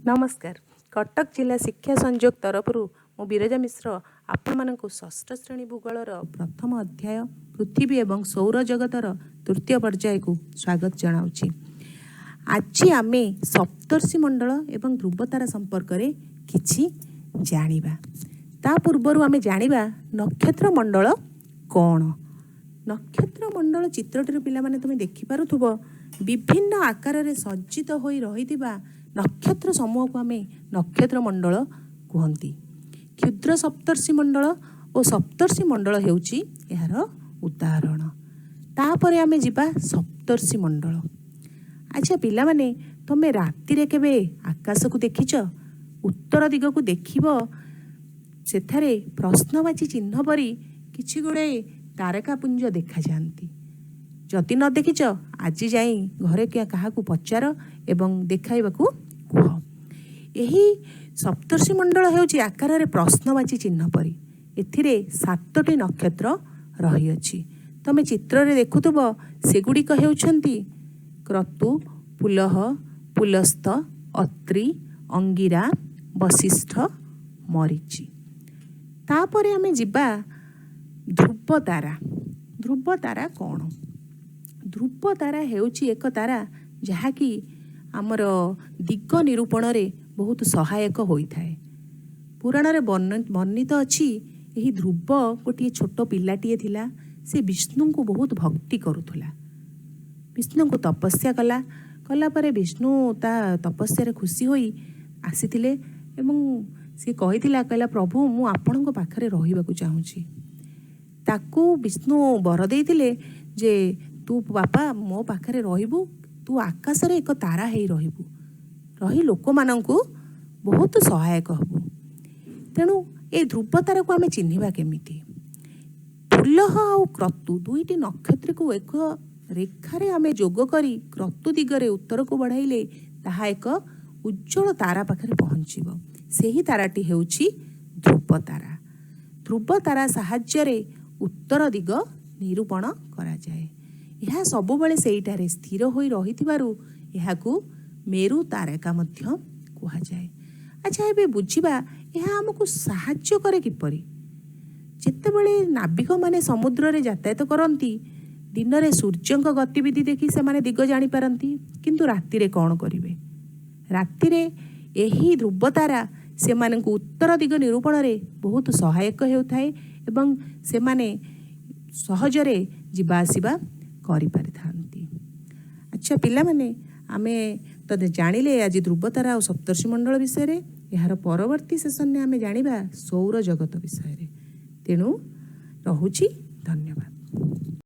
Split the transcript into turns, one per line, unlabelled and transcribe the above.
नमस्कार। कटक जिला शिक्षा संयोग तरफ मु बिरजा मिश्र आपण षष्ठ श्रेणी भूगोलर प्रथम अध्याय पृथ्वी एवं सौर जगतर तृतीय पर्याय को स्वागत जनाऊँगी। आज आम सप्तर्षि मंडल एवं ध्रुवतारा संपर्क में किछि जानिबा। ता पूर्वर आम जानिबा नक्षत्र मंडल कौन। नक्षत्र मंडल चित्रटी पिला माने तुम देखिपारुथुब विभिन्न आकार रे सज्जित होई रहिथिबा नक्षत्र समूह को आम नक्षत्र मंडल कहती। क्षुद्र सप्तर्षि मंडल और सप्तर्षि मंडल हेउची यार उदाहरण। तापर आम जिबा सप्तर्षि मंडल। अच्छा पिला माने तुमे राति रे केबे आकाश को देखिछ? उत्तर दिग को देखिब सेठारे प्रश्नवाची चिन्ह परी किछि गुडे तारकापुंज देखा जाती। जदि न देखिछ आज जाई घरे क्या काहाकू पचार एवं देखाइबाकू कुह। एही सप्तर्षि मंडल हेउची आकार रे प्रश्नवाची चिन्ह परी। एथिरे 7टी नक्षत्र रही अछि। तमे चित्र रे देखुथुब सेगुड़िक हेउछंती क्रतु, पुलह, पुलस्थ, अत्रि, अंगिरा, वशिष्ठ, मरीचि। तापरे आमे जिबा ध्रुव तारा। ध्रुव तारा कौन? ध्रुव तारा हेउची एक तारा जहाँकि आमर दिग निरूपण रे बहुत सहायक होइथाए। पुराण रे वर्णित अछि एही ध्रुव गोटे छोट पिलाटीए थिला। से विष्णु को बहुत भक्ति करुथुला। विष्णु को तपस्या कला परे विष्णु ता तपस्या रे खुशी होई आसीथिले एवं से कहिथिला कहला प्रभु मु आपणक पाखरे रहिबाकू चाहूची। ताकू विष्णु वर देइथिले जे तू बापा मो पाखरे रहिबू, तू आकाश रे एक तारा हेई रहिबू, रही लोक मानंकू बहुत सहायक हबू। तेणु ए ध्रुव तारा को आमे चिन्हिबा केमिति? पुलह और क्रतु दुईटी नक्षत्र को एक रेखारे आमे जोग करी क्रतु दिगरे उत्तर को बढ़ाइले ताहा एक उज्जवल तारा पाखरे पहुँचीब। सेही ताराटी हेउची ध्रुव तारा। ध्रुव तारा साहाय्य रे उत्तर दिग निरूपण करा जाए। यह सबुबले सेइटारे स्थिर होई रहिथिबारु एहाकू मेरु तारका मध्य कुहा जाए। अच्छा एबे बुझिबा एहा हमकू साहाय्य करे किपरि? जेतेबेले नाविक माने समुद्र रे यातायात करंती दिन रे सूर्यंक गतिविधि देखि से माने दिग जानि पारंती, किंतु राति रे कोन करिवे? राति रे एही ध्रुव तारा से मानकू उत्तर दिग निरूपण रे बहुत सहायक हेउथाए एवं से माने सहजरे जिबा आसिबा करि पारिथांती। अच्छा पिला माने आमे तो जानिले आज ध्रुव तारा और सप्तर्षि मंडल विषय रे। यार परवर्ती सेशन में आमे जानिबा सौर जगत विषय रे। तेणु रहुची धन्यवाद।